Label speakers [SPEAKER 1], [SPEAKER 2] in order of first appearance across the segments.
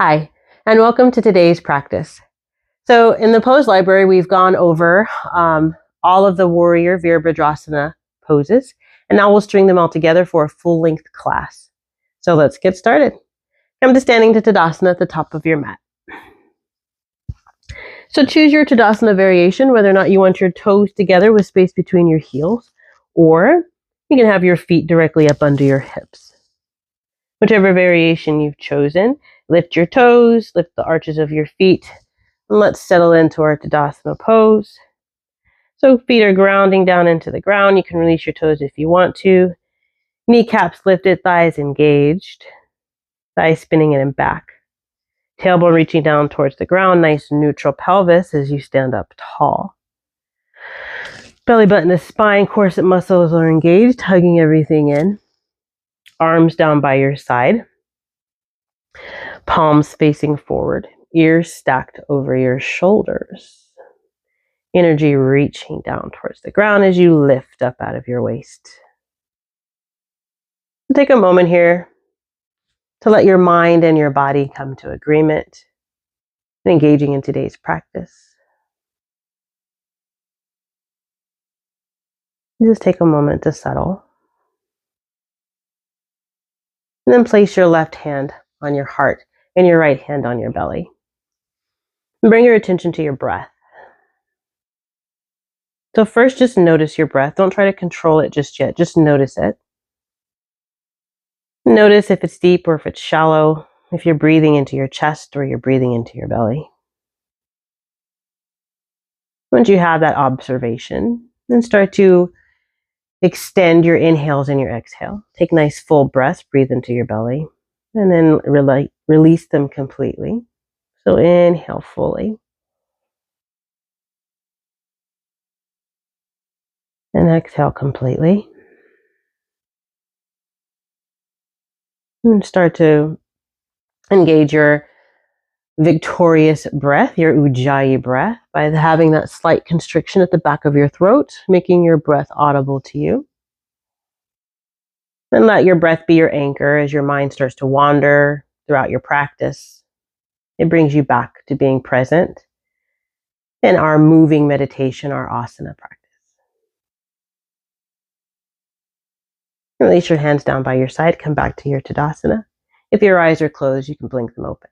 [SPEAKER 1] Hi, and welcome to today's practice. So in the pose library, we've gone over all of the warrior Virabhadrasana poses, and now we'll string them all together for a full-length class. So let's get started. Come to standing to Tadasana at the top of your mat. So choose your Tadasana variation, whether or not you want your toes together with space between your heels, or you can have your feet directly up under your hips. Whichever variation you've chosen, lift your toes, lift the arches of your feet, and let's settle into our Tadasana pose. So feet are grounding down into the ground. You can release your toes if you want to. Kneecaps lifted, thighs engaged. Thighs spinning in and back. Tailbone reaching down towards the ground. Nice neutral pelvis as you stand up tall. Belly button to spine. Corset muscles are engaged, hugging everything in. Arms down by your side. Palms facing forward. Ears stacked over your shoulders. Energy reaching down towards the ground as you lift up out of your waist. Take a moment here to let your mind and your body come to agreement and engaging in today's practice. Just take a moment to settle. And then place your left hand on your heart and your right hand on your belly. And bring your attention to your breath. So first, just notice your breath. Don't try to control it just yet. Just notice it. Notice if it's deep or if it's shallow, if you're breathing into your chest or you're breathing into your belly. Once you have that observation, then start to extend your inhales and your exhale. Take nice full breaths, breathe into your belly, and then release them completely. So inhale fully. And exhale completely. And start to engage your victorious breath, your Ujjayi breath, by having that slight constriction at the back of your throat, making your breath audible to you. And let your breath be your anchor as your mind starts to wander throughout your practice. It brings you back to being present in our moving meditation, our asana practice. Release your hands down by your side. Come back to your Tadasana. If your eyes are closed, you can blink them open.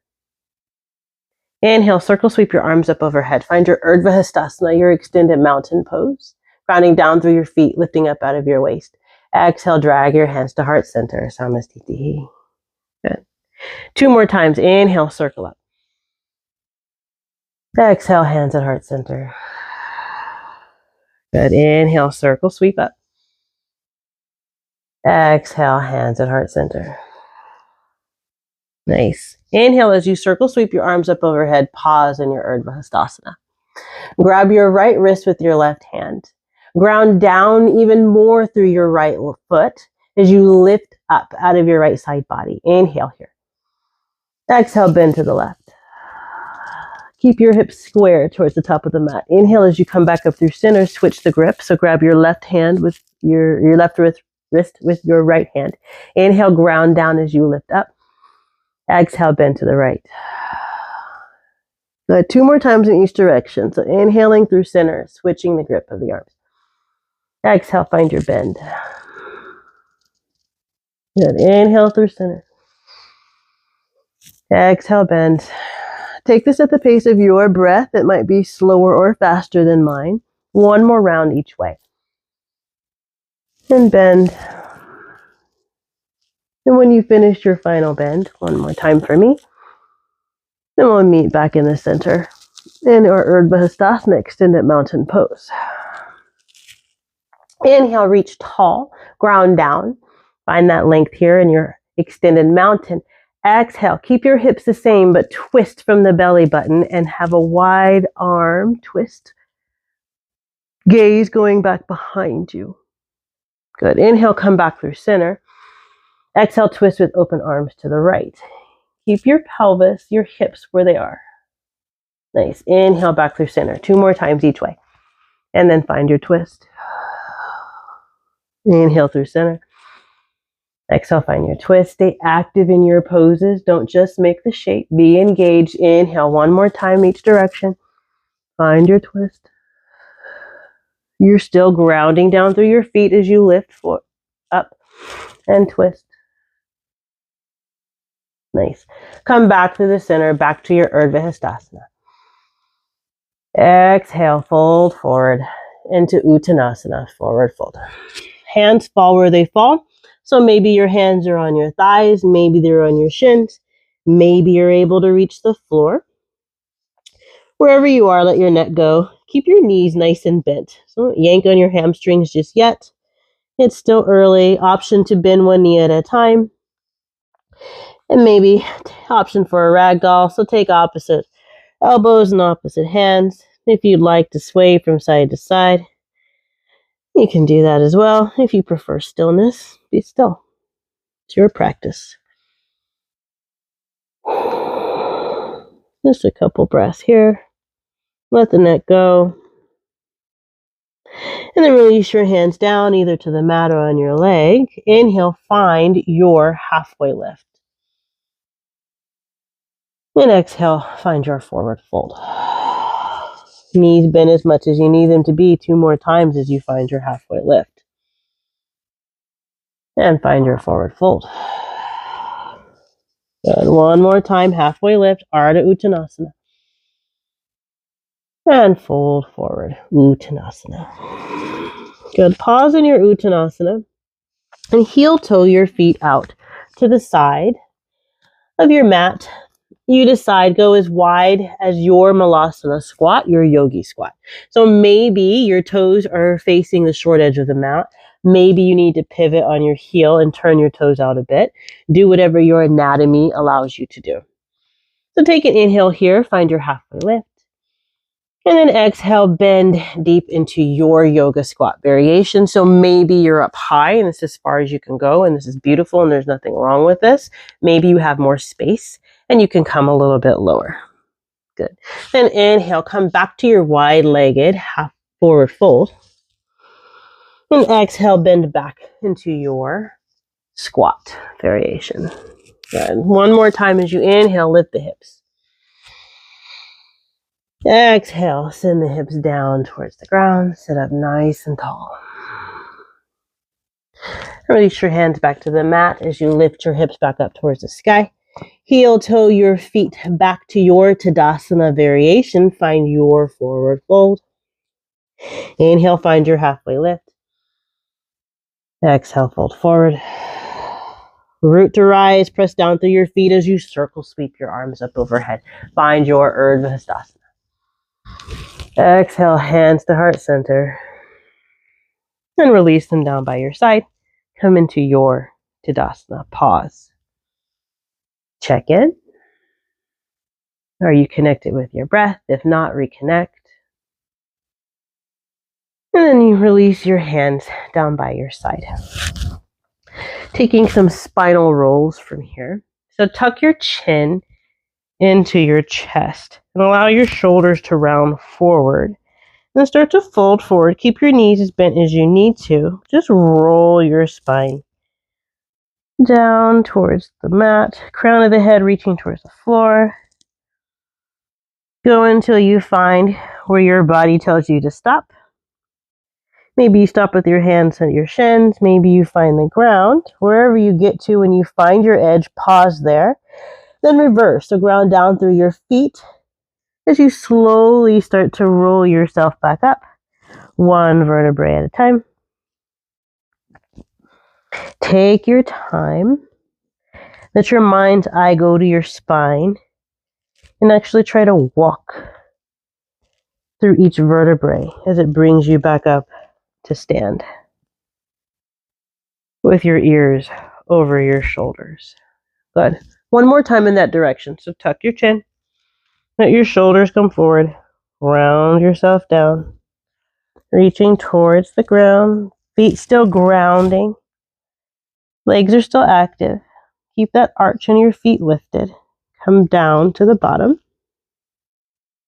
[SPEAKER 1] Inhale, circle sweep your arms up overhead. Find your Urdhva Hastasana, your extended mountain pose. Grounding down through your feet, lifting up out of your waist. Exhale, drag your hands to heart center. Samastiti. Good. 2 more times. Inhale, circle up. Exhale, hands at heart center. Good. Inhale, circle, sweep up. Exhale, hands at heart center. Nice. Inhale as you circle sweep your arms up overhead. Pause in your Urdhva Hastasana. Grab your right wrist with your left hand. Ground down even more through your right foot as you lift up out of your right side body. Inhale here. Exhale, bend to the left. Keep your hips square towards the top of the mat. Inhale as you come back up through center, switch the grip. So grab your left hand with your left wrist with your right hand. Inhale, ground down as you lift up. Exhale, bend to the right. Good. 2 more times in each direction. So inhaling through center, switching the grip of the arms. Exhale, find your bend. Good. Inhale through center. Exhale, bend. Take this at the pace of your breath. It might be slower or faster than mine. 1 more round each way. And bend. And when you finish your final bend, 1 more time for me. Then we'll meet back in the center in our Urdhva Hastasana, extended mountain pose. Inhale, reach tall, ground down. Find that length here in your extended mountain. Exhale, keep your hips the same, but twist from the belly button and have a wide arm twist. Gaze going back behind you. Good. Inhale, come back through center. Exhale, twist with open arms to the right. Keep your pelvis, your hips where they are. Nice. Inhale, back through center. 2 more times each way. And then find your twist. Inhale through center. Exhale, find your twist. Stay active in your poses. Don't just make the shape. Be engaged. Inhale one more time each direction. Find your twist. You're still grounding down through your feet as you lift foot up and twist. Nice. Come back to the center, back to your Urdhva Hastasana. Exhale, fold forward into Uttanasana, forward fold. Hands fall where they fall. So maybe your hands are on your thighs, maybe they're on your shins, maybe you're able to reach the floor. Wherever you are, let your neck go. Keep your knees nice and bent. So don't yank on your hamstrings just yet. It's still early. Option to bend one knee at a time. And maybe option for a ragdoll. So take opposite elbows and opposite hands. If you'd like to sway from side to side, you can do that as well. If you prefer stillness, be still. It's your practice. Just a couple breaths here. Let the neck go. And then release your hands down either to the mat or on your leg. Inhale, find your halfway lift. And exhale, find your forward fold. Knees bend as much as you need them to be 2 more times as you find your halfway lift. And find your forward fold. Good. One more time, halfway lift, Ardha Uttanasana. And fold forward, Uttanasana. Good. Pause in your Uttanasana and heel toe your feet out to the side of your mat. You decide, go as wide as your Malasana squat, your yogi squat. So maybe your toes are facing the short edge of the mat. Maybe you need to pivot on your heel and turn your toes out a bit. Do whatever your anatomy allows you to do. So take an inhale here, find your halfway lift. And then exhale, bend deep into your yoga squat variation. So maybe you're up high and this is as far as you can go and this is beautiful and there's nothing wrong with this. Maybe you have more space and you can come a little bit lower. Good. Then inhale, come back to your wide-legged half forward fold. And exhale, bend back into your squat variation. Good. One more time as you inhale, lift the hips. Exhale, send the hips down towards the ground. Sit up nice and tall. Release your hands back to the mat as you lift your hips back up towards the sky. Heel toe your feet back to your Tadasana variation. Find your forward fold. Inhale, find your halfway lift. Exhale, fold forward. Root to rise, press down through your feet as you circle sweep your arms up overhead. Find your Urdhva Hastasana. Exhale, hands to heart center. And release them down by your side. Come into your Tadasana. Pause. Check in. Are you connected with your breath? If not, reconnect. And then you release your hands down by your side. Taking some spinal rolls from here. So tuck your chin into your chest and allow your shoulders to round forward. And then start to fold forward. Keep your knees as bent as you need to. Just roll your spine down towards the mat. Crown of the head reaching towards the floor. Go until you find where your body tells you to stop. Maybe you stop with your hands at your shins. Maybe you find the ground. Wherever you get to when you find your edge, pause there. Then reverse. So ground down through your feet as you slowly start to roll yourself back up. One vertebrae at a time. Take your time. Let your mind's eye go to your spine and actually try to walk through each vertebrae as it brings you back up to stand with your ears over your shoulders. Good. One more time in that direction. So tuck your chin. Let your shoulders come forward. Round yourself down. Reaching towards the ground. Feet still grounding. Legs are still active. Keep that arch in your feet lifted. Come down to the bottom.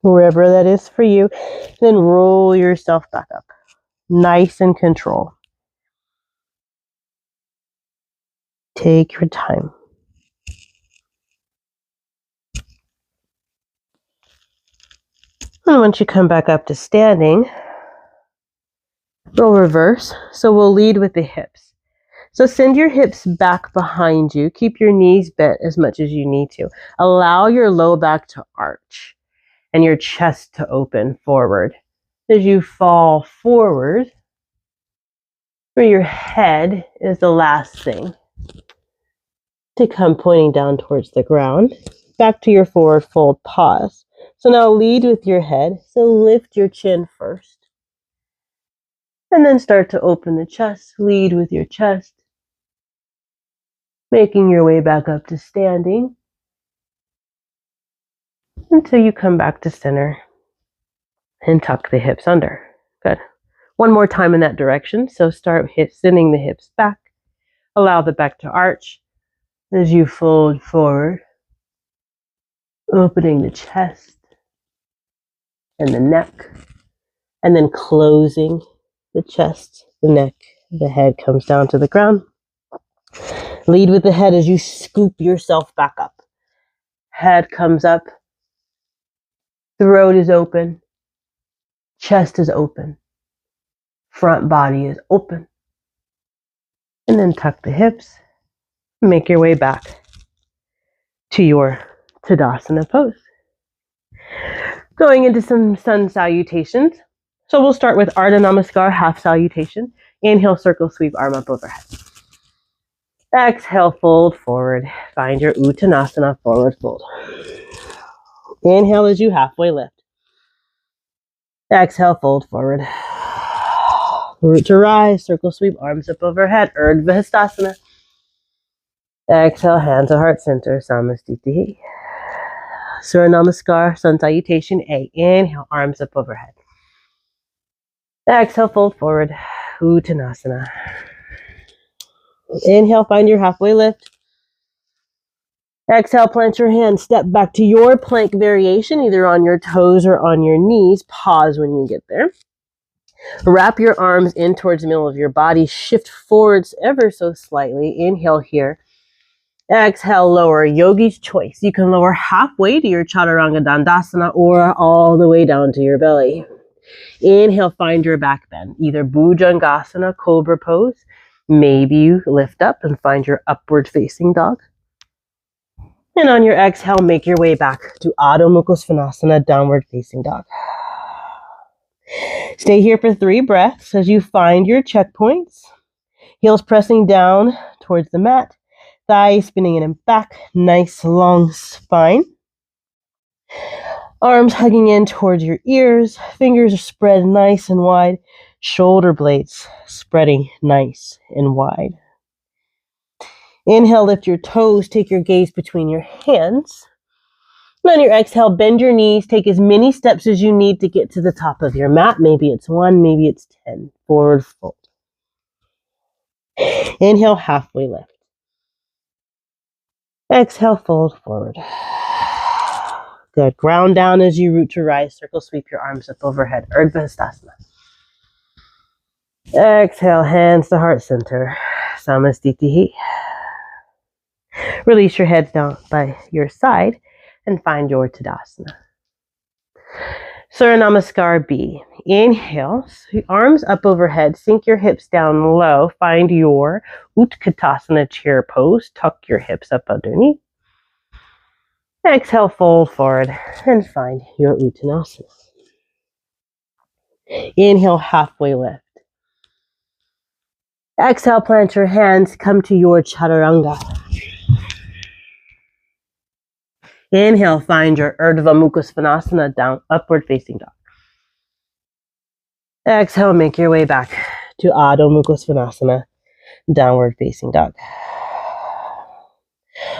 [SPEAKER 1] Wherever that is for you. Then roll yourself back up. Nice and control. Take your time. And once you come back up to standing, we'll reverse. So we'll lead with the hips. So send your hips back behind you. Keep your knees bent as much as you need to. Allow your low back to arch and your chest to open forward. As you fall forward, where your head is the last thing to come pointing down towards the ground. Back to your forward fold, pause. So now lead with your head. So lift your chin first. And then start to open the chest. Lead with your chest. Making your way back up to standing. Until you come back to center. And tuck the hips under. Good. One more time in that direction. So start sending the hips back. Allow the back to arch. As you fold forward. Opening the chest. And the neck. And then closing the chest, the neck, the head comes down to the ground. Lead with the head as you scoop yourself back up. Head comes up. Throat is open. Chest is open. Front body is open. And then tuck the hips. Make your way back to your Tadasana pose. Going into some sun salutations. So we'll start with Ardha Namaskar, half salutation. Inhale, circle, sweep, arm up overhead. Exhale, fold forward. Find your Uttanasana, forward fold. Inhale as you halfway lift. Exhale, fold forward. Root to rise, circle, sweep, arms up overhead. Urdhva Hastasana. Exhale, hands to heart center, Samastiti. Surya Namaskar, sun salutation A. Inhale, arms up overhead. Exhale, fold forward. Uttanasana. Inhale, find your halfway lift. Exhale, plant your hands. Step back to your plank variation, either on your toes or on your knees. Pause when you get there. Wrap your arms in towards the middle of your body. Shift forwards ever so slightly. Inhale here. Exhale, lower. Yogi's choice. You can lower halfway to your Chaturanga Dandasana or all the way down to your belly. Inhale, find your back bend. Either Bhujangasana, Cobra pose. Maybe you lift up and find your upward facing dog. And on your exhale, make your way back to Adho Mukha Svanasana, downward facing dog. Stay here for 3 breaths as you find your checkpoints. Heels pressing down towards the mat. Thighs spinning in and back. Nice long spine. Arms hugging in towards your ears. Fingers are spread nice and wide. Shoulder blades spreading nice and wide. Inhale, lift your toes. Take your gaze between your hands. And on your exhale, bend your knees. Take as many steps as you need to get to the top of your mat. Maybe it's 1, maybe it's 10. Forward fold. Inhale, halfway lift. Exhale, fold forward. Good. Ground down as you root to rise. Circle, sweep your arms up overhead. Urdhva Hastasana. Exhale, hands to heart center. Samastiti. Release your heads down by your side and find your Tadasana. Surya Namaskar B. Inhale, arms up overhead, sink your hips down low, find your Utkatasana chair pose, tuck your hips up underneath. Exhale, fold forward and find your Uttanasana. Inhale, halfway lift. Exhale, plant your hands, come to your Chaturanga. Inhale, find your Urdhva Mukha Svanasana, down, upward facing dog. Exhale, make your way back to Adho Mukha Svanasana, downward facing dog.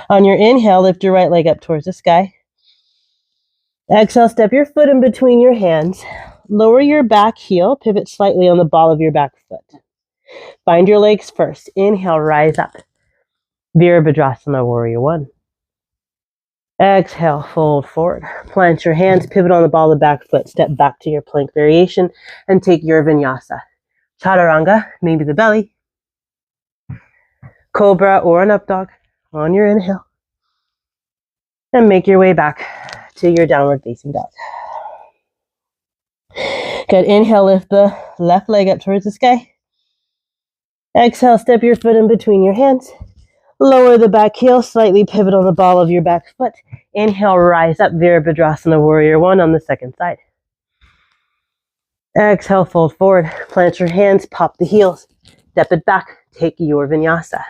[SPEAKER 1] On your inhale, lift your right leg up towards the sky. Exhale, step your foot in between your hands. Lower your back heel, pivot slightly on the ball of your back foot. Find your legs first. Inhale, rise up. Virabhadrasana, Warrior 1. Exhale, fold forward. Plant your hands, pivot on the ball of the back foot. Step back to your plank variation and take your vinyasa. Chaturanga, maybe the belly. Cobra or an up dog on your inhale. And make your way back to your downward facing dog. Good. Inhale, lift the left leg up towards the sky. Exhale, step your foot in between your hands. Lower the back heel, slightly pivot on the ball of your back foot. Inhale, rise up, Virabhadrasana Warrior One on the second side. Exhale, fold forward. Plant your hands, pop the heels. Step it back. Take your vinyasa.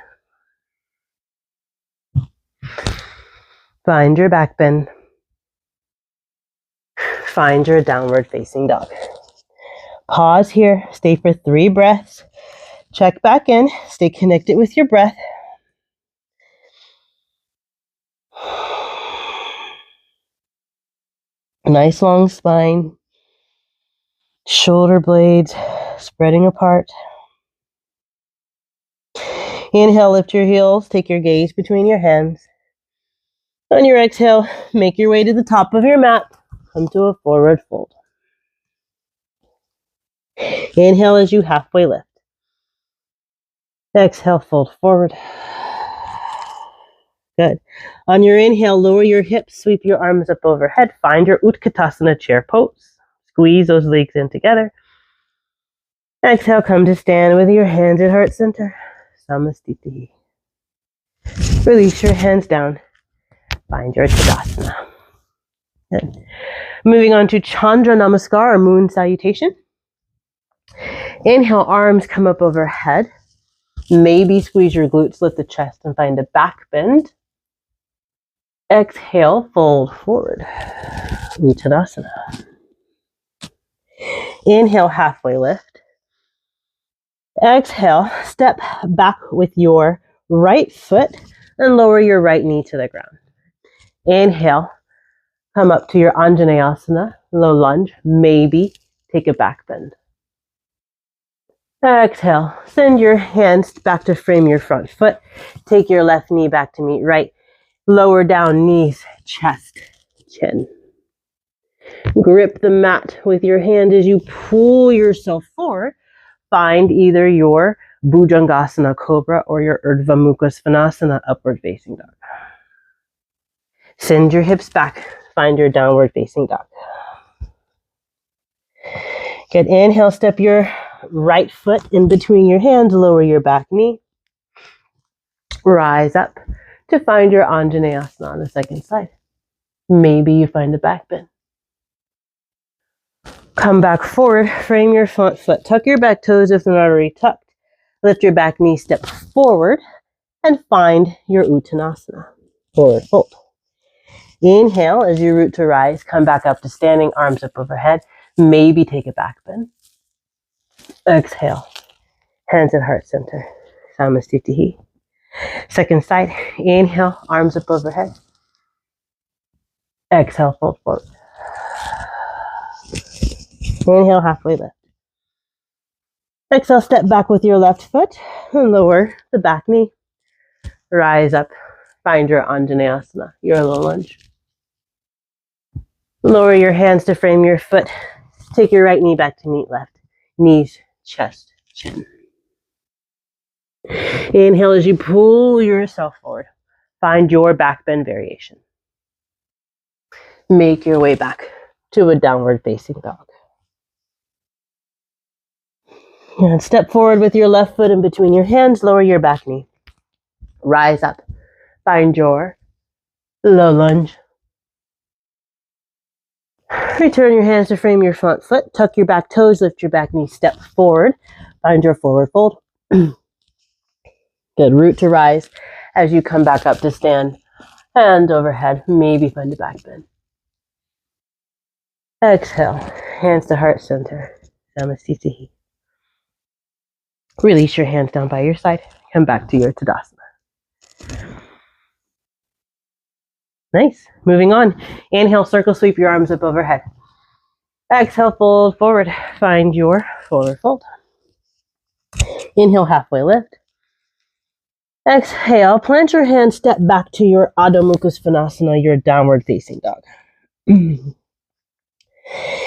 [SPEAKER 1] Find your back bend. Find your downward facing dog. Pause here. Stay for 3 breaths. Check back in. Stay connected with your breath. Nice long spine. Shoulder blades spreading apart. Inhale, lift your heels. Take your gaze between your hands. On your exhale, make your way to the top of your mat. Come to a forward fold. Inhale as you halfway lift. Exhale, fold forward. Good. On your inhale, lower your hips, sweep your arms up overhead. Find your Utkatasana chair pose. Squeeze those legs in together. Exhale, come to stand with your hands at heart center. Samastiti. Release your hands down. Find your Tadasana. Good. Moving on to Chandra Namaskar, or moon salutation. Inhale, arms come up overhead. Maybe squeeze your glutes, lift the chest, and find a back bend. Exhale, fold forward. Uttanasana. Inhale, halfway lift. Exhale, step back with your right foot and lower your right knee to the ground. Inhale, come up to your Anjaneyasana, low lunge. Maybe take a back bend. Exhale, send your hands back to frame your front foot. Take your left knee back to meet right. Lower down, knees, chest, chin. Grip the mat with your hand as you pull yourself forward. Find either your Bhujangasana Cobra or your Urdhva Mukha Svanasana upward facing dog. Send your hips back. Find your downward facing dog. Good. Inhale, step your right foot in between your hands. Lower your back knee. Rise up to find your Anjaneyasana on the second side. Maybe you find a back bend. Come back forward, frame your front foot. Tuck your back toes if they're not already tucked. Lift your back knee, step forward, and find your Uttanasana. Forward fold. Inhale as you root to rise. Come back up to standing, arms up overhead. Maybe take a back bend. Exhale. Hands at heart center. Samastitihi. Second side. Inhale, arms up overhead. Exhale, fold forward. Inhale, halfway lift. Exhale, step back with your left foot and lower the back knee. Rise up. Find your Anjaneyasana, your low lunge. Lower your hands to frame your foot. Take your right knee back to meet left. Knees, chest, chin. Inhale as you pull yourself forward. Find your back bend variation. Make your way back to a downward facing dog. And step forward with your left foot in between your hands. Lower your back knee. Rise up. Find your low lunge. Return your hands to frame your front foot. Tuck your back toes. Lift your back knee. Step forward. Find your forward fold. Good. Root to rise as you come back up to stand. Hand overhead. Maybe find a back bend. Exhale. Hands to heart center. Samastitihi. Release your hands down by your side. Come back to your Tadasana. Nice. Moving on. Inhale, circle sweep your arms up overhead. Exhale, fold forward. Find your forward fold. Inhale, halfway lift. Exhale, plant your hands, step back to your Adho Mukha Svanasana, your downward facing dog.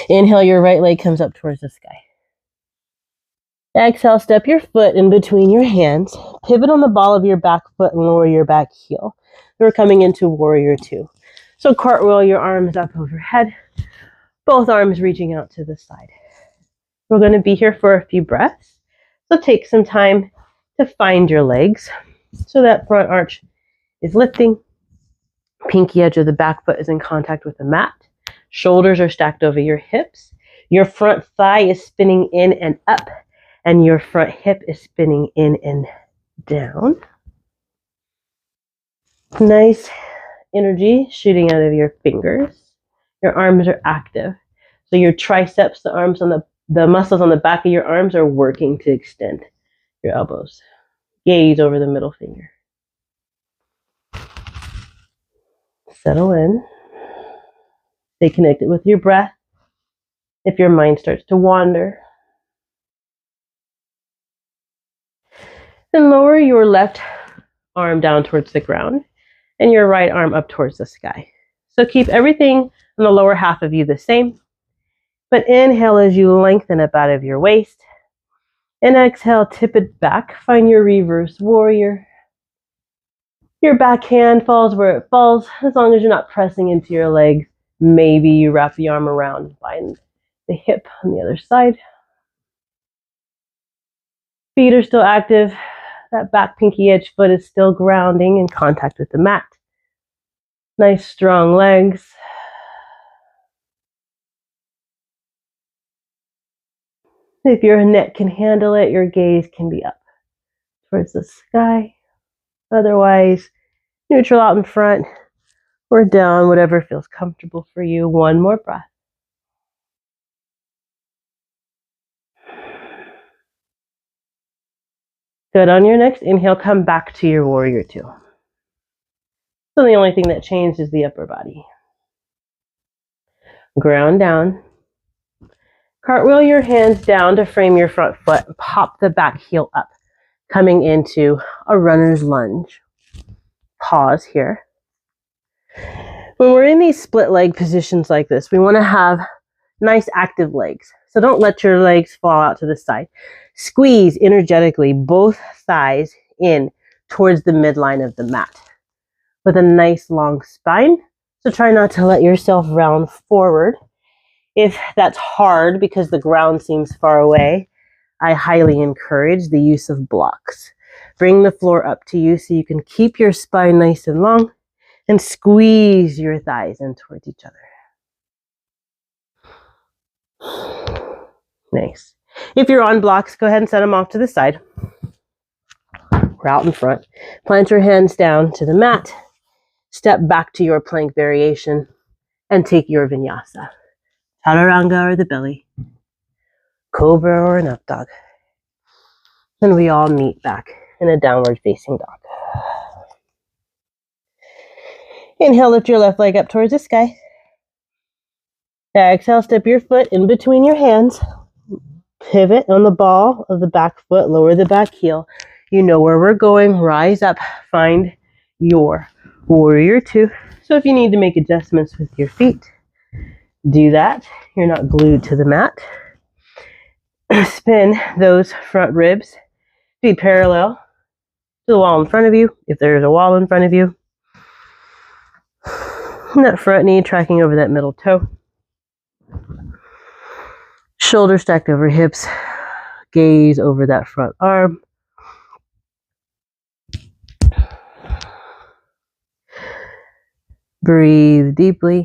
[SPEAKER 1] Inhale, your right leg comes up towards the sky. Exhale, step your foot in between your hands. Pivot on the ball of your back foot and lower your back heel. We're coming into warrior two. So cartwheel your arms up overhead, both arms reaching out to the side. We're going to be here for a few breaths. So take some time to find your legs so that front arch is lifting. Pinky edge of the back foot is in contact with the mat. Shoulders are stacked over your hips. Your front thigh is spinning in and up, and your front hip is spinning in and down. Nice energy shooting out of your fingers. Your arms are active. So your triceps, the muscles on the back of your arms are working to extend your elbows. Gaze over the middle finger. Settle in. Stay connected with your breath. If your mind starts to wander, then lower your left arm down towards the ground and your right arm up towards the sky. So keep everything on the lower half of you the same, but inhale as you lengthen up out of your waist, and exhale, tip it back. Find your reverse warrior. Your back hand falls where it falls, as long as you're not pressing into your legs. Maybe you wrap the arm around, find the hip on the other side. Feet are still active. That back pinky edge foot is still grounding in contact with the mat. Nice strong legs. If your neck can handle it, your gaze can be up towards the sky. Otherwise, neutral out in front or down, whatever feels comfortable for you. One more breath. Good. On your next inhale, come back to your warrior two. So the only thing that changed is the upper body. Ground down. Cartwheel your hands down to frame your front foot. Pop the back heel up, coming into a runner's lunge. Pause here. When we're in these split leg positions like this, we want to have nice active legs. So don't let your legs fall out to the side. Squeeze energetically both thighs in towards the midline of the mat with a nice long spine. So try not to let yourself round forward. If that's hard because the ground seems far away, I highly encourage the use of blocks. Bring the floor up to you so you can keep your spine nice and long and squeeze your thighs in towards each other. Nice. If you're on blocks, go ahead and set them off to the side. We're out in front. Plant your hands down to the mat. Step back to your plank variation and take your vinyasa. Chaturanga or the belly. Cobra or an up dog. And we all meet back in a downward facing dog. Inhale, lift your left leg up towards the sky. Exhale, step your foot in between your hands. Pivot on the ball of the back foot, lower the back heel. You know where we're going. Rise up, find your warrior two. So if you need to make adjustments with your feet, do that. You're not glued to the mat. Spin those front ribs. Be parallel to the wall in front of you, if there's a wall in front of you. And that front knee tracking over that middle toe. Shoulders stacked over hips. Gaze over that front arm. Breathe deeply.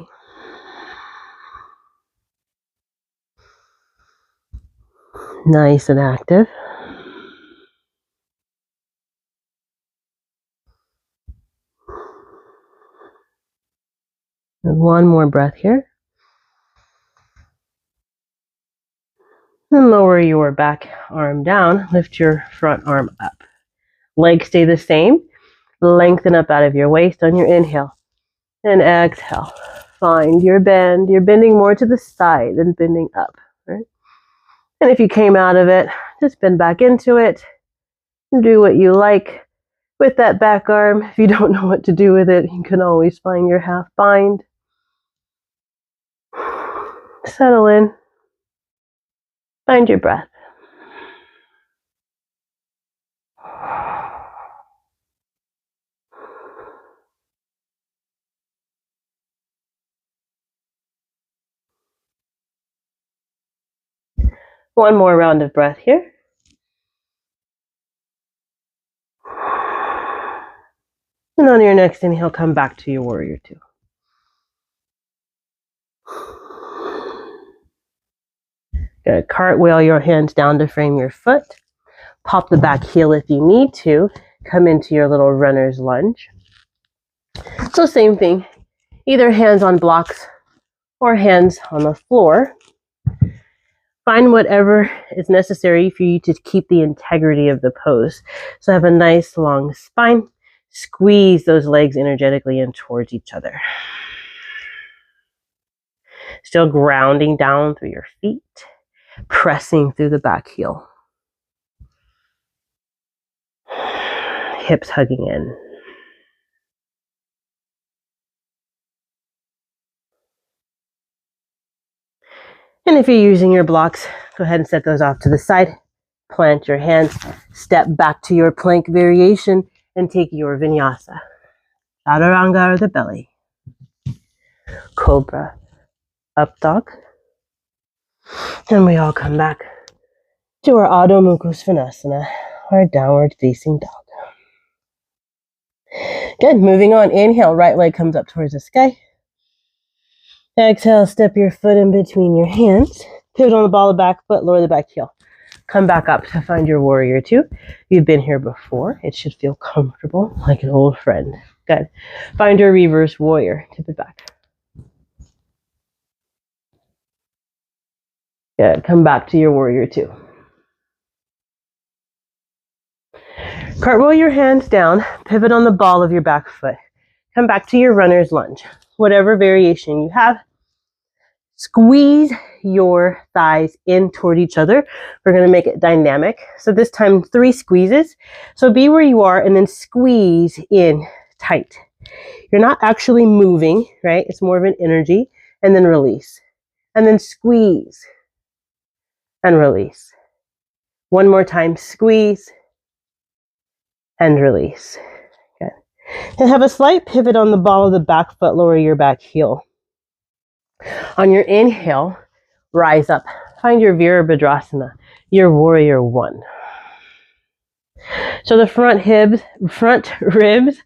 [SPEAKER 1] Nice and active. And one more breath here. And lower your back arm down. Lift your front arm up. Legs stay the same. Lengthen up out of your waist on your inhale. And exhale. Find your bend. You're bending more to the side than bending up. Right? And if you came out of it, just bend back into it. And do what you like with that back arm. If you don't know what to do with it, you can always find your half bind. Settle in. Find your breath. One more round of breath here. And on your next inhale, come back to your warrior two. Gonna cartwheel your hands down to frame your foot. Pop the back heel if you need to. Come into your little runner's lunge. So same thing, either hands on blocks or hands on the floor. Find whatever is necessary for you to keep the integrity of the pose. So have a nice long spine. Squeeze those legs energetically in towards each other. Still grounding down through your feet. Pressing through the back heel. Hips hugging in. And if you're using your blocks, go ahead and set those off to the side. Plant your hands. Step back to your plank variation and take your vinyasa. Chaturanga or the belly. Cobra. Up dog. And we all come back to our Adho Mukha Svanasana, our downward facing dog. Good, moving on. Inhale, right leg comes up towards the sky. Exhale, step your foot in between your hands. Pivot on the ball of the back foot, lower the back heel. Come back up to find your warrior two. You've been here before. It should feel comfortable, like an old friend. Good. Find your reverse warrior. Tip it back. Good. Come back to your warrior two. Cartwheel your hands down. Pivot on the ball of your back foot. Come back to your runner's lunge. Whatever variation you have. Squeeze your thighs in toward each other. We're going to make it dynamic. So this time 3 squeezes. So be where you are and then squeeze in tight. You're not actually moving, right? It's more of an energy. And then release. And then squeeze. And release. One more time. Squeeze. And release. Good. And have a slight pivot on the ball of the back foot. Lower your back heel. On your inhale, rise up. Find your Virabhadrasana, your warrior one. So the front ribs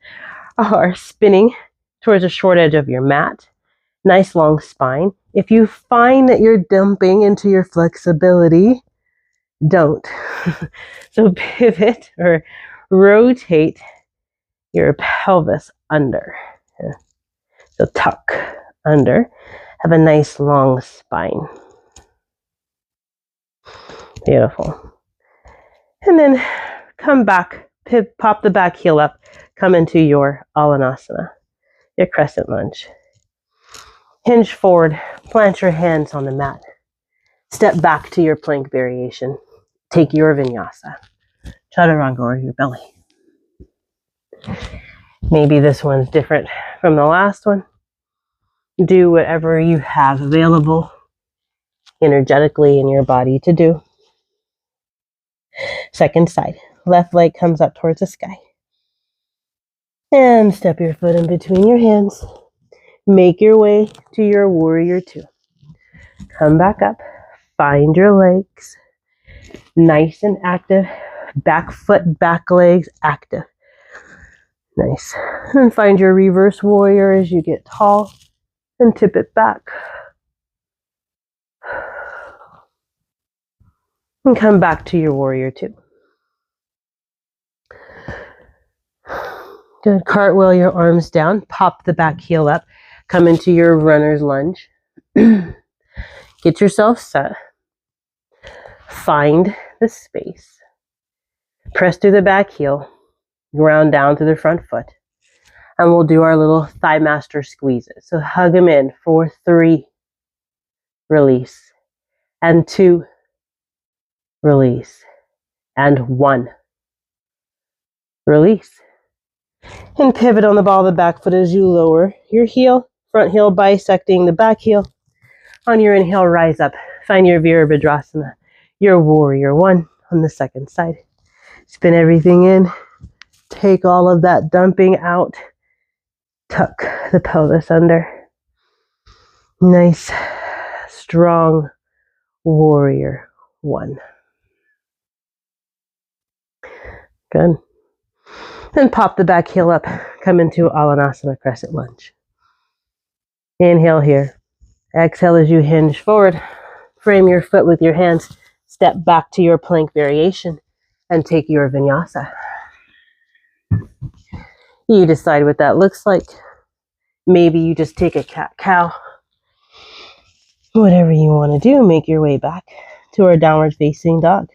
[SPEAKER 1] are spinning towards the short edge of your mat. Nice long spine. If you find that you're dumping into your flexibility, don't. So pivot or rotate your pelvis under. So tuck under. Have a nice long spine. Beautiful. And then come back, pop the back heel up, come into your Alanasana, your crescent lunge. Hinge forward, plant your hands on the mat. Step back to your plank variation. Take your vinyasa. Chaturanga or your belly. Maybe this one's different from the last one. Do whatever you have available energetically in your body to do. Second side. Left leg comes up towards the sky. And step your foot in between your hands. Make your way to your warrior two. Come back up. Find your legs. Nice and active. Back foot, back legs active. Nice. And find your reverse warrior as you get tall. And tip it back. And come back to your warrior two. Good. Cartwheel your arms down. Pop the back heel up. Come into your runner's lunge. Get yourself set. Find the space. Press through the back heel. Ground down to the front foot. And we'll do our little thigh master squeezes. So hug them in for 3. Release. And 2. Release. And 1. Release. And pivot on the ball of the back foot as you lower your heel. Front heel bisecting the back heel. On your inhale, rise up. Find your Virabhadrasana, your warrior one on the second side. Spin everything in. Take all of that dumping out. Tuck the pelvis under. Nice, strong warrior 1. Good. Then pop the back heel up. Come into Alanasana crescent lunge. Inhale here. Exhale as you hinge forward. Frame your foot with your hands. Step back to your plank variation and take your vinyasa. You decide what that looks like. Maybe you just take a cat-cow. Whatever you want to do, make your way back to our downward facing dog.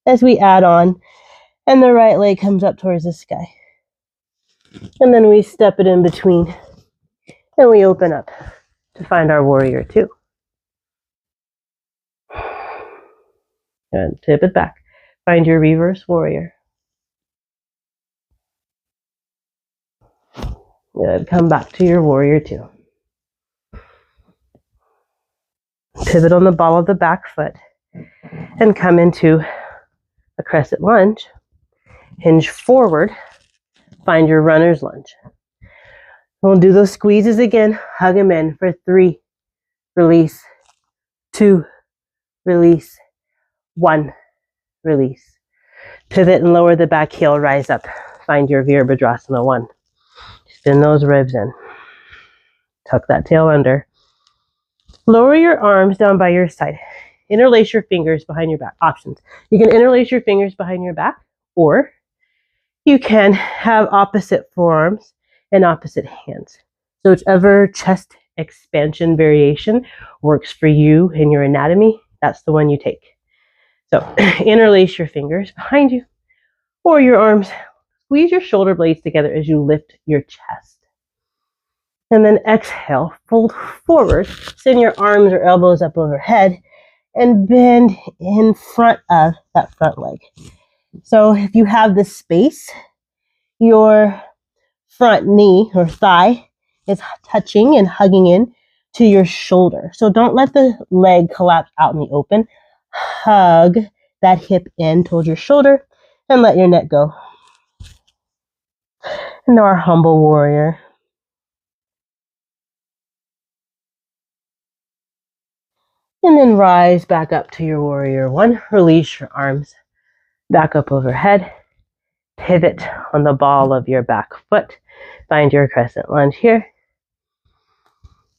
[SPEAKER 1] As we add on, and the right leg comes up towards the sky. And then we step it in between, and we open up to find our warrior 2. And tip it back. Find your reverse warrior. Good. Come back to your warrior 2. Pivot on the ball of the back foot and come into a crescent lunge. Hinge forward. Find your runner's lunge. We'll do those squeezes again. Hug them in for 3. Release. 2. Release. 1. Release. Pivot and lower the back heel. Rise up. Find your Virabhadrasana 1. Spin those ribs in. Tuck that tail under. Lower your arms down by your side. Interlace your fingers behind your back. Options. You can interlace your fingers behind your back, or you can have opposite forearms and opposite hands. So whichever chest expansion variation works for you in your anatomy, that's the one you take. So interlace your fingers behind you, or your arms. Squeeze your shoulder blades together as you lift your chest. And then exhale, fold forward, send your arms or elbows up overhead, and bend in front of that front leg. So if you have the space, your front knee or thigh is touching and hugging in to your shoulder. So don't let the leg collapse out in the open. Hug that hip in towards your shoulder and let your neck go. And our humble warrior. And then rise back up to your warrior 1. Release your arms back up overhead. Pivot on the ball of your back foot. Find your crescent lunge here.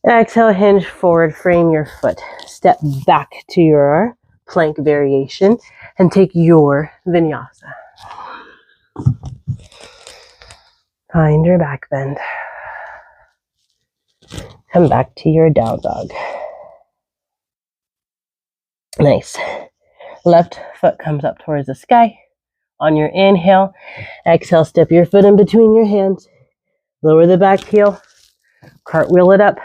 [SPEAKER 1] Exhale, hinge forward, frame your foot. Step back to your plank variation and take your vinyasa. Find your back bend. Come back to your down dog. Nice. Left foot comes up towards the sky. On your inhale, exhale, step your foot in between your hands. Lower the back heel. Cartwheel it up.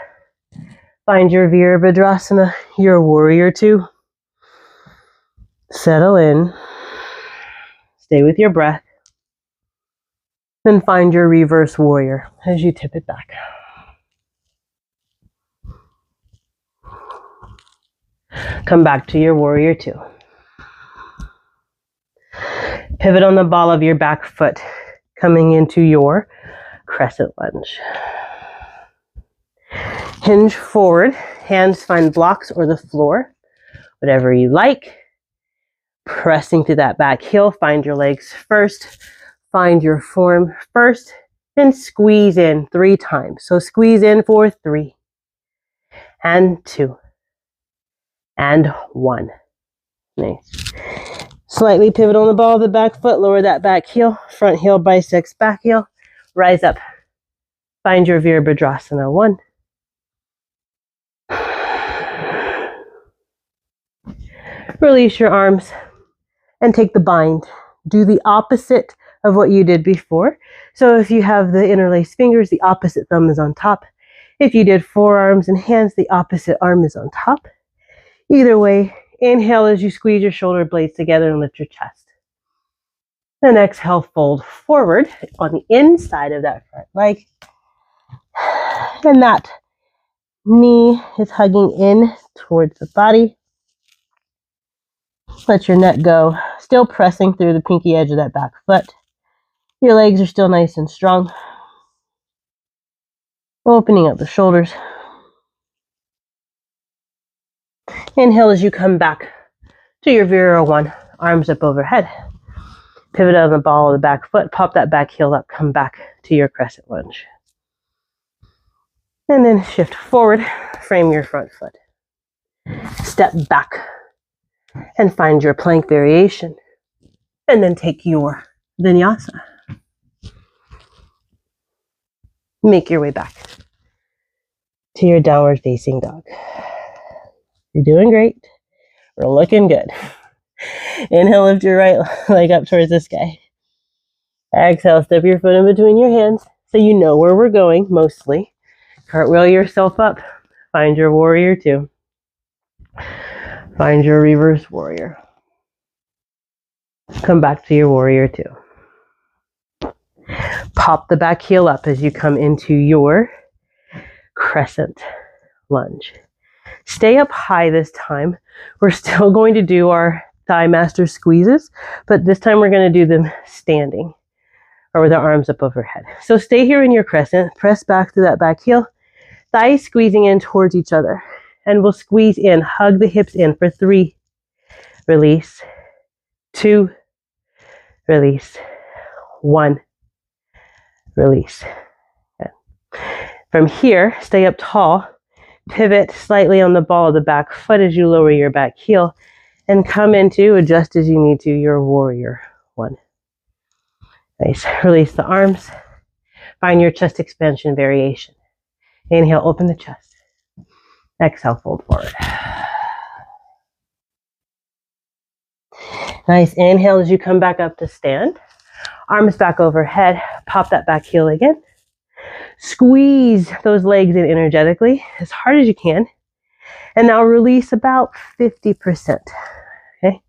[SPEAKER 1] Find your Virabhadrasana, your warrior 2. Settle in. Stay with your breath. Then find your reverse warrior as you tip it back. Come back to your warrior 2. Pivot on the ball of your back foot, coming into your crescent lunge. Hinge forward, hands find blocks or the floor, whatever you like. Pressing to that back heel, find your legs first, find your form first, then squeeze in 3 times. So squeeze in for 3, and 2, and 1. Nice. Slightly pivot on the ball of the back foot, lower that back heel, front heel bisects back heel, rise up. Find your Virabhadrasana 1. Release your arms and take the bind. Do the opposite of what you did before. So if you have the interlaced fingers, the opposite thumb is on top. If you did forearms and hands, the opposite arm is on top. Either way, inhale as you squeeze your shoulder blades together and lift your chest. Then exhale, fold forward on the inside of that front leg. And that knee is hugging in towards the body. Let your neck go, still pressing through the pinky edge of that back foot. Your legs are still nice and strong. Opening up the shoulders. Inhale as you come back to your Vira 1, arms up overhead. Pivot on the ball of the back foot, pop that back heel up, come back to your crescent lunge. And then shift forward, frame your front foot. Step back and find your plank variation. And then take your vinyasa. Make your way back to your downward facing dog. You're doing great. We're looking good. Inhale, lift your right leg up towards the sky. Exhale, step your foot in between your hands so you know where we're going mostly. Cartwheel yourself up. Find your warrior 2. Find your reverse warrior. Come back to your warrior 2. Pop the back heel up as you come into your crescent lunge. Stay up high this time. We're still going to do our thigh master squeezes, but this time we're going to do them standing or with our arms up overhead. So stay here in your crescent, press back through that back heel, thighs squeezing in towards each other, and we'll squeeze in, hug the hips in for 3, release, 2, release, 1, release. Okay. From here, stay up tall, pivot slightly on the ball of the back foot as you lower your back heel, and come into, adjust as you need to, your warrior 1. Nice. Release the arms. Find your chest expansion variation. Inhale, open the chest. Exhale, fold forward. Nice. Inhale as you come back up to stand. Arms back overhead. Pop that back heel again. Squeeze those legs in energetically as hard as you can. And now release about 50%. Okay.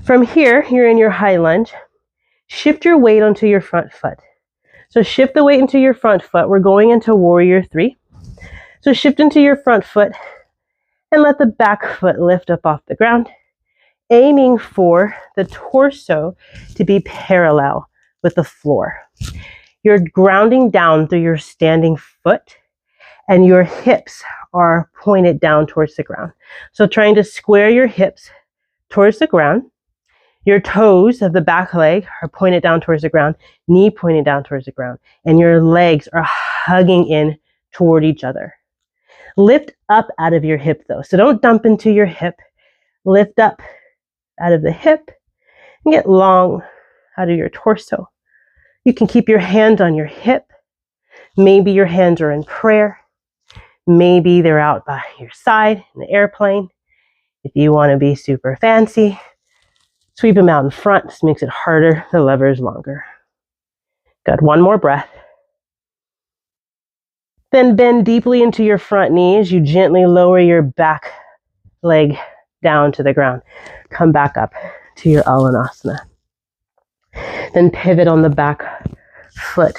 [SPEAKER 1] From here, you're in your high lunge. Shift your weight onto your front foot. So shift the weight into your front foot. We're going into warrior 3. So shift into your front foot and let the back foot lift up off the ground, aiming for the torso to be parallel with the floor. You're grounding down through your standing foot and your hips are pointed down towards the ground. So trying to square your hips towards the ground. Your toes of the back leg are pointed down towards the ground, knee pointed down towards the ground, and your legs are hugging in toward each other. Lift up out of your hip though. So don't dump into your hip. Lift up out of the hip and get long out of your torso. You can keep your hands on your hip. Maybe your hands are in prayer. Maybe they're out by your side in the airplane. If you want to be super fancy, sweep them out in front. This makes it harder. The lever is longer. Good. One more breath. Then bend deeply into your front knee as you gently lower your back leg down to the ground. Come back up to your Alanasana. Then pivot on the back foot.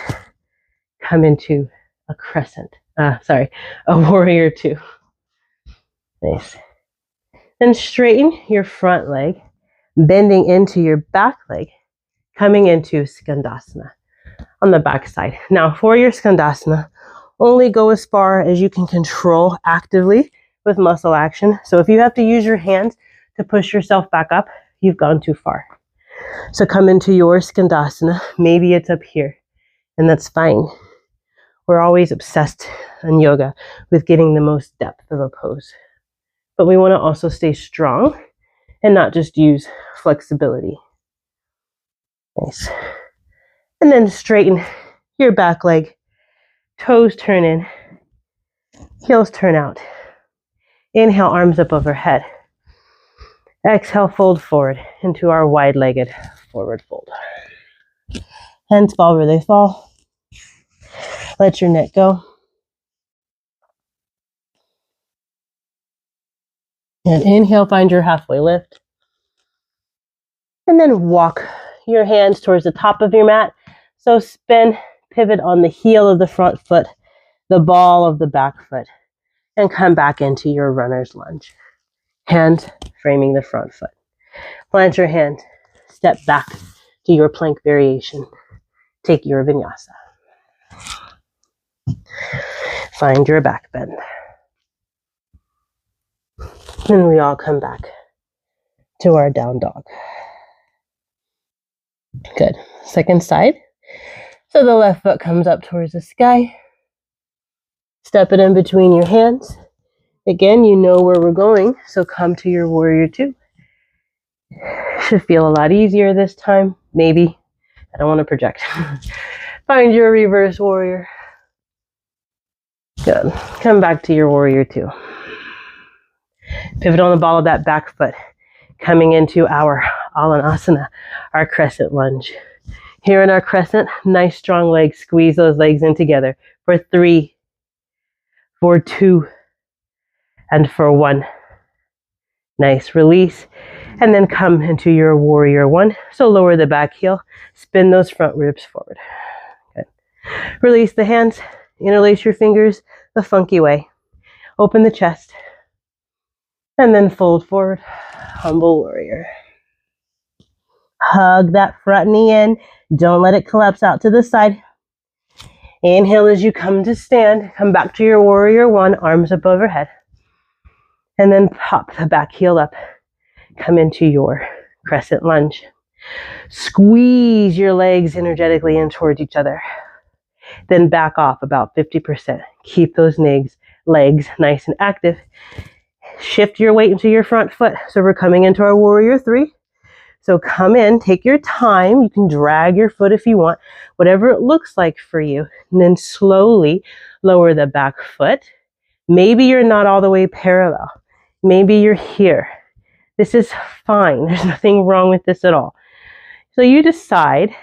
[SPEAKER 1] Come into a crescent. A warrior 2. Nice. Then straighten your front leg, bending into your back leg, coming into Skandasana on the back side. Now for your Skandasana, only go as far as you can control actively with muscle action. So if you have to use your hands to push yourself back up, you've gone too far. So come into your Skandasana. Maybe it's up here, and that's fine. We're always obsessed in yoga with getting the most depth of a pose. But we want to also stay strong and not just use flexibility. Nice. And then straighten your back leg. Toes turn in. Heels turn out. Inhale, arms up overhead. Exhale, fold forward into our wide-legged forward fold. Hands fall where they fall. Let your neck go. And inhale, find your halfway lift. And then walk your hands towards the top of your mat. So spin, pivot on the heel of the front foot, the ball of the back foot, and come back into your runner's lunge. Hands framing the front foot. Plant your hand, step back to your plank variation. Take your vinyasa. Find your back bend. And we all come back to our down dog. Good. Second side. So the left foot comes up towards the sky. Step it in between your hands. Again, you know where we're going, so come to your warrior two. Should feel a lot easier this time. Maybe. I don't want to project. Find your reverse warrior. Good. Come back to your warrior two. Pivot on the ball of that back foot. Coming into our Alanasana, our crescent lunge. Here in our crescent, nice strong legs. Squeeze those legs in together for 3, for 2, and for 1. Nice release. And then come into your warrior one. So lower the back heel. Spin those front ribs forward. Good. Release the hands. Interlace your fingers the funky way. Open the chest. And then fold forward. Humble warrior. Hug that front knee in. Don't let it collapse out to the side. Inhale as you come to stand. Come back to your warrior one. Arms up overhead. And then pop the back heel up. Come into your crescent lunge. Squeeze your legs energetically in towards each other. Then back off about 50%. Keep those legs nice and active. Shift your weight into your front foot. So we're coming into our warrior three. So come in, take your time. You can drag your foot if you want, whatever it looks like for you. And then slowly lower the back foot. Maybe you're not all the way parallel. Maybe you're here. This is fine. There's nothing wrong with this at all. So you decide,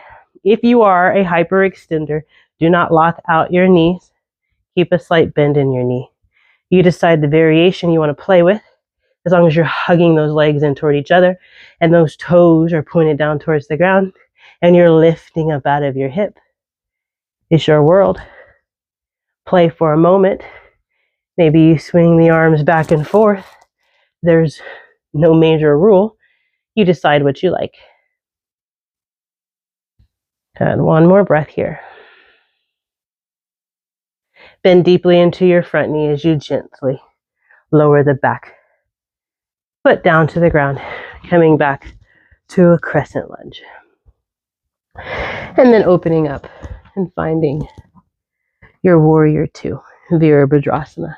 [SPEAKER 1] if you are a hyperextender, do not lock out your knees. Keep a slight bend in your knee. You decide the variation you want to play with, as long as you're hugging those legs in toward each other and those toes are pointed down towards the ground and you're lifting up out of your hip. It's your world. Play for a moment. Maybe you swing the arms back and forth. There's no major rule. You decide what you like. And one more breath here. Bend deeply into your front knee as you gently lower the back foot down to the ground, coming back to a crescent lunge. And then opening up and finding your warrior two, Virabhadrasana.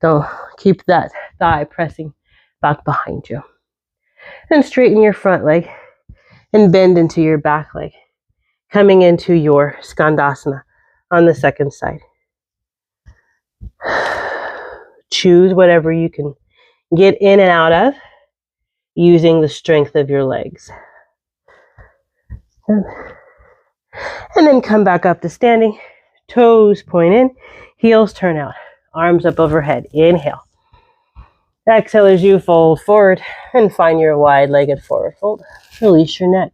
[SPEAKER 1] Don't keep that thigh pressing back behind you. And straighten your front leg and bend into your back leg, coming into your Skandasana on the second side. Choose whatever you can get in and out of using the strength of your legs. And then come back up to standing. Toes point in, heels turn out, arms up overhead. Inhale. Exhale as you fold forward and find your wide-legged forward fold. Release your neck.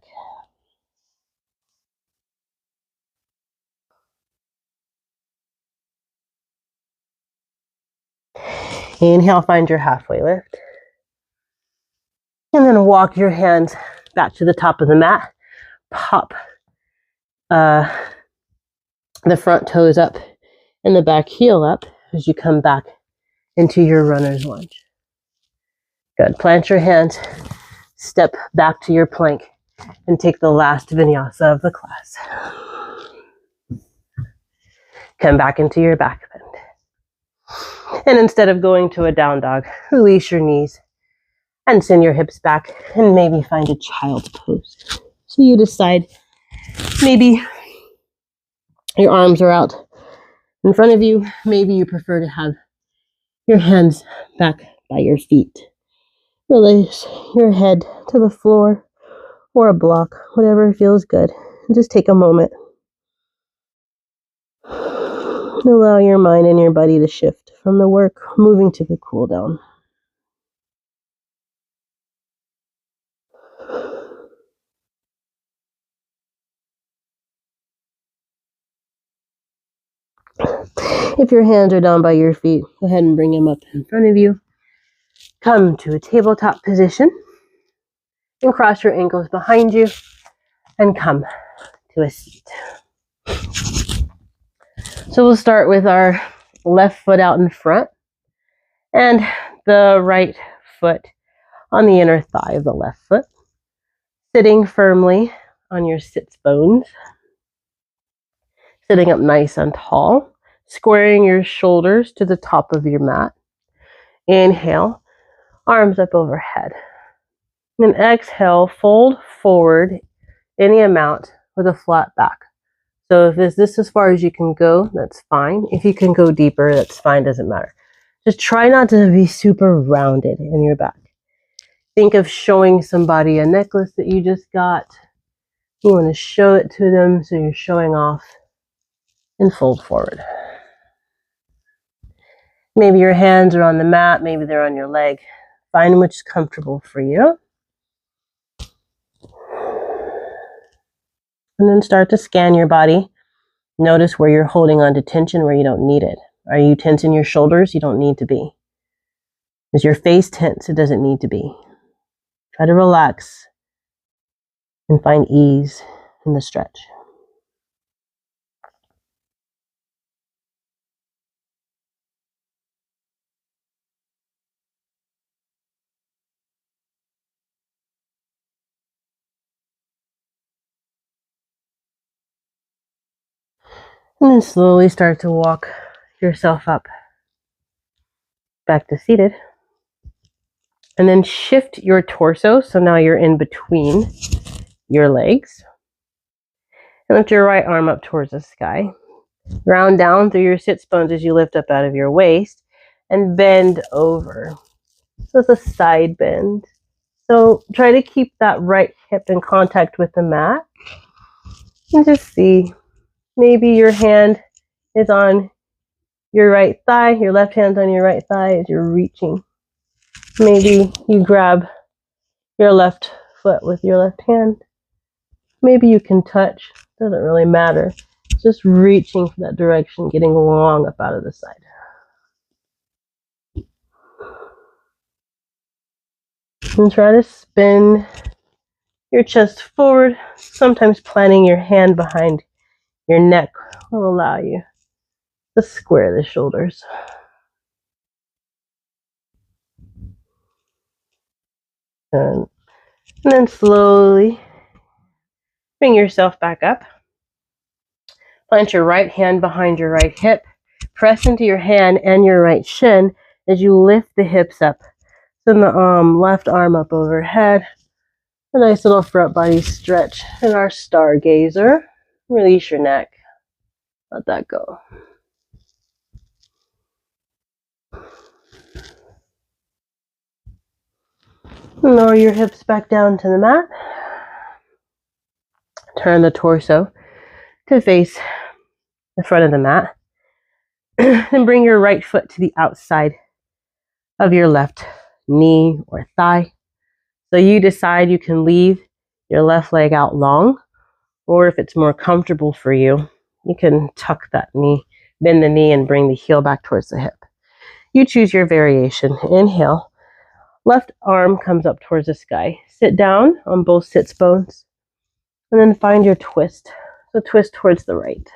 [SPEAKER 1] Inhale, find your halfway lift. And then walk your hands back to the top of the mat. Pop the front toes up and the back heel up as you come back into your runner's lunge. Good. Plant your hands, step back to your plank, and take the last vinyasa of the class. Come back into your back bend. And instead of going to a down dog, release your knees and send your hips back and maybe find a child's pose. So you decide, maybe your arms are out in front of you. Maybe you prefer to have your hands back by your feet. Release your head to the floor or a block, whatever feels good. And just take a moment. Allow your mind and your body to shift from the work, moving to the cool down. If your hands are down by your feet, go ahead and bring them up in front of you. Come to a tabletop position and cross your ankles behind you and come to a seat. So we'll start with our left foot out in front and the right foot on the inner thigh of the left foot, sitting firmly on your sits bones, sitting up nice and tall, squaring your shoulders to the top of your mat. Inhale, arms up overhead. And exhale, fold forward any amount with a flat back. So if this as far as you can go, that's fine. If you can go deeper, that's fine, doesn't matter. Just try not to be super rounded in your back. Think of showing somebody a necklace that you just got. You want to show it to them, so you're showing off, and fold forward. Maybe your hands are on the mat, maybe they're on your leg. Find which is comfortable for you. And then start to scan your body. Notice where you're holding on to tension where you don't need it. Are you tense in your shoulders? You don't need to be. Is your face tense? It doesn't need to be. Try to relax and find ease in the stretch. And then slowly start to walk yourself up back to seated. And then shift your torso, so now you're in between your legs. And lift your right arm up towards the sky. Round down through your sits bones as you lift up out of your waist and bend over. So it's a side bend. So try to keep that right hip in contact with the mat. And just see, maybe your hand is on your right thigh, your left hand's on your right thigh as you're reaching. Maybe you grab your left foot with your left hand. Maybe you can touch, doesn't really matter. Just reaching for that direction, getting long up out of the side. And try to spin your chest forward. Sometimes planting your hand behind your neck will allow you to square the shoulders. And then slowly bring yourself back up. Plant your right hand behind your right hip. Press into your hand and your right shin as you lift the hips up. Then the left arm up overhead. A nice little front body stretch. And our stargazer. Release your neck. Let that go. Lower your hips back down to the mat. Turn the torso to face the front of the mat. And bring your right foot to the outside of your left knee or thigh. So you decide you can leave your left leg out long, or if it's more comfortable for you, you can tuck that knee, bend the knee, and bring the heel back towards the hip. You choose your variation. Inhale. Left arm comes up towards the sky. Sit down on both sits bones, and then find your twist. So twist towards the right.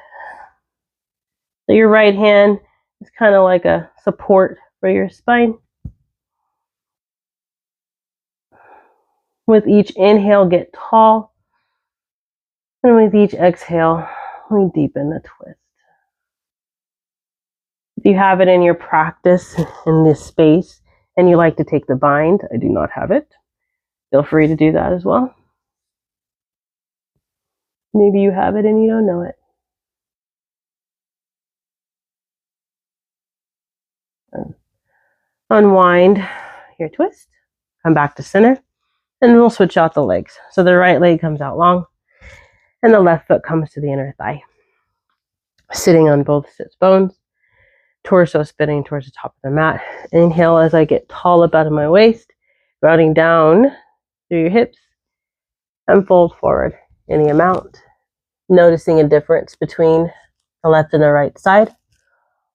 [SPEAKER 1] So your right hand is kind of like a support for your spine. With each inhale, get tall. And with each exhale, we deepen the twist. If you have it in your practice in this space and you like to take the bind, I do not have it. Feel free to do that as well. Maybe you have it and you don't know it. Unwind your twist. Come back to center. And we'll switch out the legs. So the right leg comes out long and the left foot comes to the inner thigh. Sitting on both sits bones. Torso spinning towards the top of the mat. Inhale as I get tall up out of my waist. Rounding down through your hips. And fold forward any amount. Noticing a difference between the left and the right side.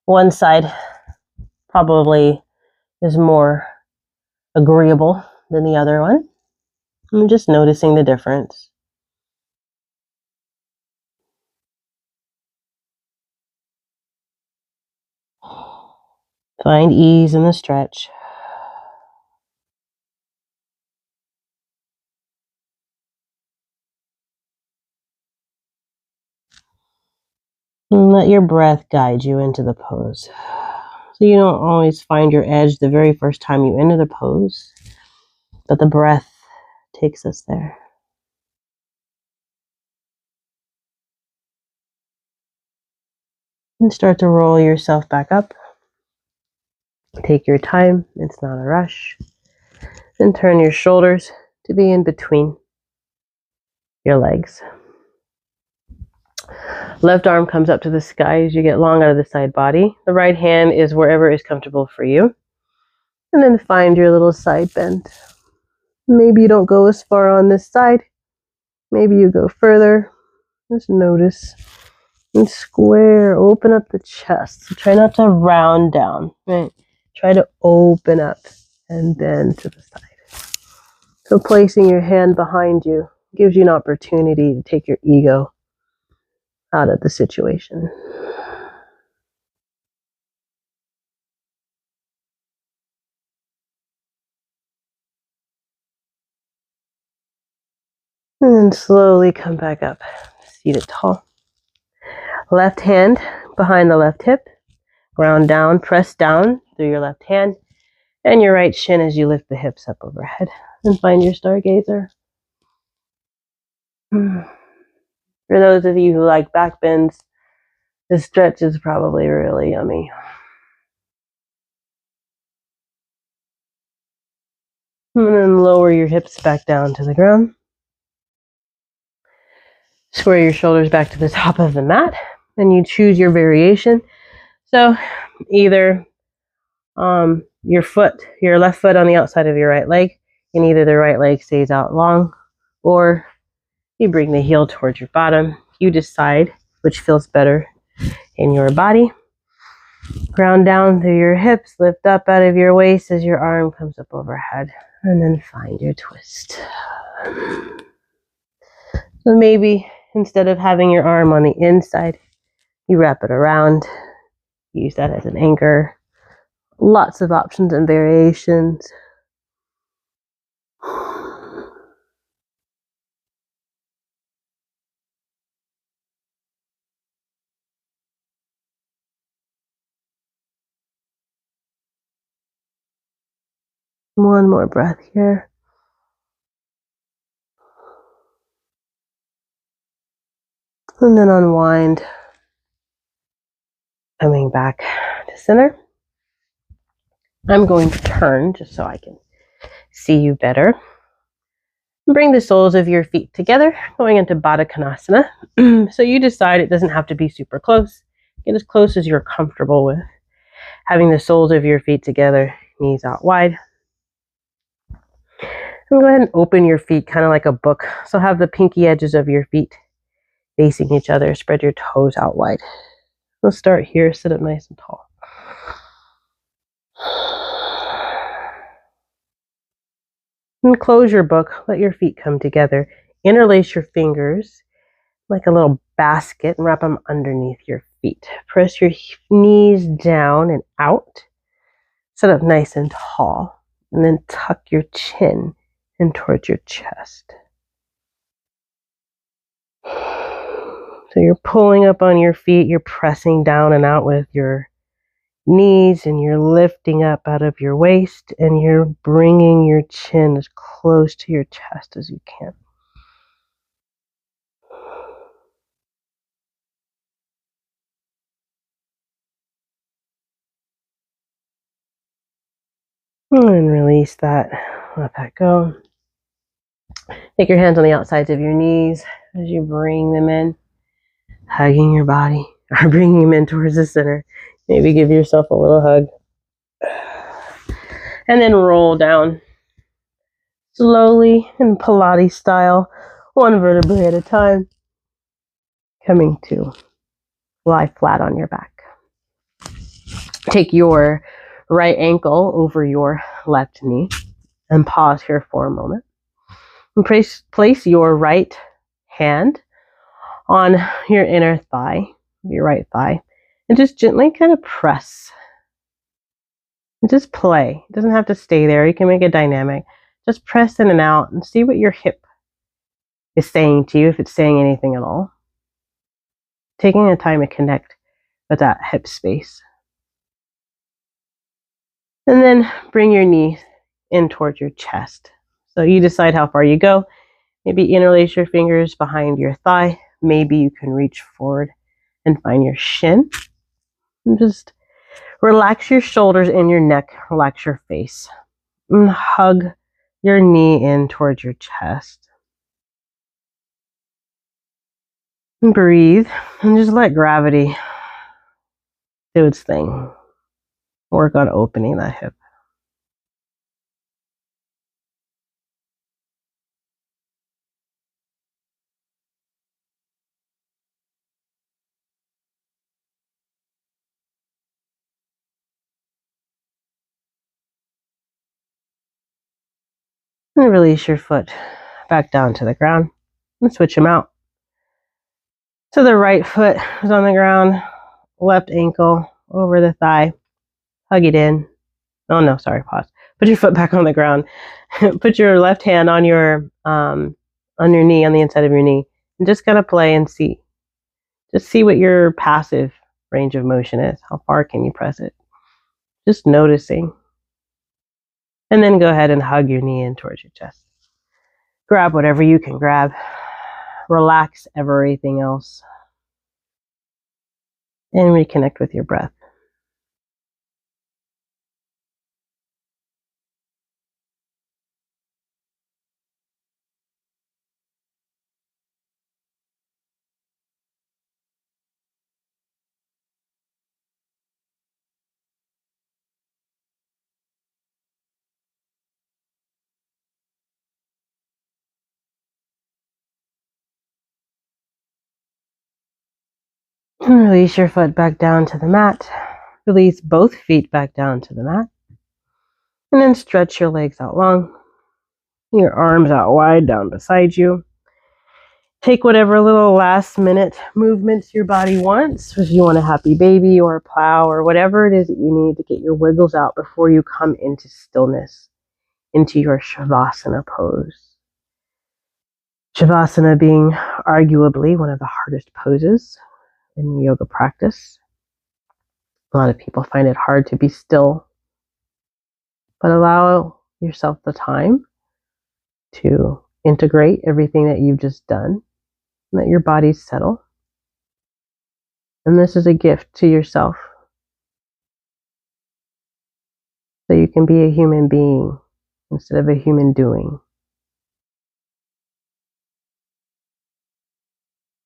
[SPEAKER 1] One side probably is more agreeable than the other one. I'm just noticing the difference. Find ease in the stretch. And let your breath guide you into the pose. So you don't always find your edge the very first time you enter the pose, but the breath takes us there. And start to roll yourself back up. Take your time, it's not a rush. And turn your shoulders to be in between your legs. Left arm comes up to the sky as you get long out of the side body. The right hand is wherever is comfortable for you. And then find your little side bend. Maybe you don't go as far on this side. Maybe you go further. Just notice. And square, open up the chest. So try not to round down, right? Try to open up and bend to the side. So placing your hand behind you gives you an opportunity to take your ego out of the situation. And then slowly come back up, seated tall. Left hand behind the left hip, ground down, press down through your left hand, and your right shin as you lift the hips up overhead. And find your stargazer. For those of you who like back bends, this stretch is probably really yummy. And then lower your hips back down to the ground. Square your shoulders back to the top of the mat. And you choose your variation. So either your left foot on the outside of your right leg, and either the right leg stays out long, or you bring the heel towards your bottom. You decide which feels better in your body. Ground down through your hips, lift up out of your waist as your arm comes up overhead, and then find your twist. So maybe instead of having your arm on the inside, you wrap it around, use that as an anchor. Lots of options and variations. One more breath here. And then unwind. Coming back to center. I'm going to turn just so I can see you better. Bring the soles of your feet together, going into Baddha Konasana. So you decide it doesn't have to be super close. Get as close as you're comfortable with. Having the soles of your feet together, knees out wide. And go ahead and open your feet kind of like a book. So have the pinky edges of your feet facing each other. Spread your toes out wide. We'll start here, sit up nice and tall. And close your book, let your feet come together. Interlace your fingers like a little basket and wrap them underneath your feet. Press your knees down and out. Sit up nice and tall. And then tuck your chin in towards your chest. So you're pulling up on your feet, you're pressing down and out with your knees, and you're lifting up out of your waist, and you're bringing your chin as close to your chest as you can. And release that. Let that go. Take your hands on the outsides of your knees as you bring them in, hugging your body, or bringing them in towards the center. Maybe give yourself a little hug. And then roll down. Slowly, in Pilates style, one vertebrae at a time, coming to lie flat on your back. Take your right ankle over your left knee and pause here for a moment. And place your right hand on your inner thigh, your right thigh, and just gently kind of press. And just play. It doesn't have to stay there. You can make it dynamic. Just press in and out and see what your hip is saying to you, if it's saying anything at all. taking the time to connect with that hip space. And then bring your knee in towards your chest. So you decide how far you go. Maybe interlace your fingers behind your thigh. Maybe you can reach forward and find your shin. And just relax your shoulders and your neck. Relax your face. And hug your knee in towards your chest. And breathe. And just let gravity do its thing. Work on opening that hip. And release your foot back down to the ground. And switch them out. So the right foot is on the ground, left ankle over the thigh. Hug it in. Oh no, sorry, pause. Put your foot back on the ground. Put your left hand on your knee, on the inside of your knee, and just kind of play and see. Just see what your passive range of motion is. How far can you press it? Just noticing. And then go ahead and hug your knee in towards your chest. Grab whatever you can grab. Relax everything else. And reconnect with your breath. And release your foot back down to the mat. Release both feet back down to the mat. And then stretch your legs out long. Your arms out wide down beside you. Take whatever little last minute movements your body wants. If you want a happy baby or a plow or whatever it is that you need to get your wiggles out before you come into stillness, into your Shavasana pose. Shavasana being arguably one of the hardest poses in yoga practice. A lot of people find it hard to be still, but allow yourself the time to integrate everything that you've just done, and let your body settle. And this is a gift to yourself, so you can be a human being instead of a human doing.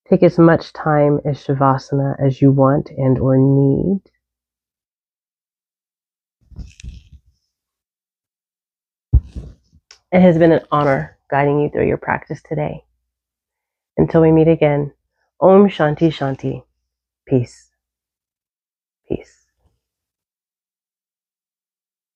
[SPEAKER 1] Take as much time as Shavasana as you want and or need. It has been an honor guiding you through your practice today. Until we meet again, Om Shanti Shanti. Peace. Peace.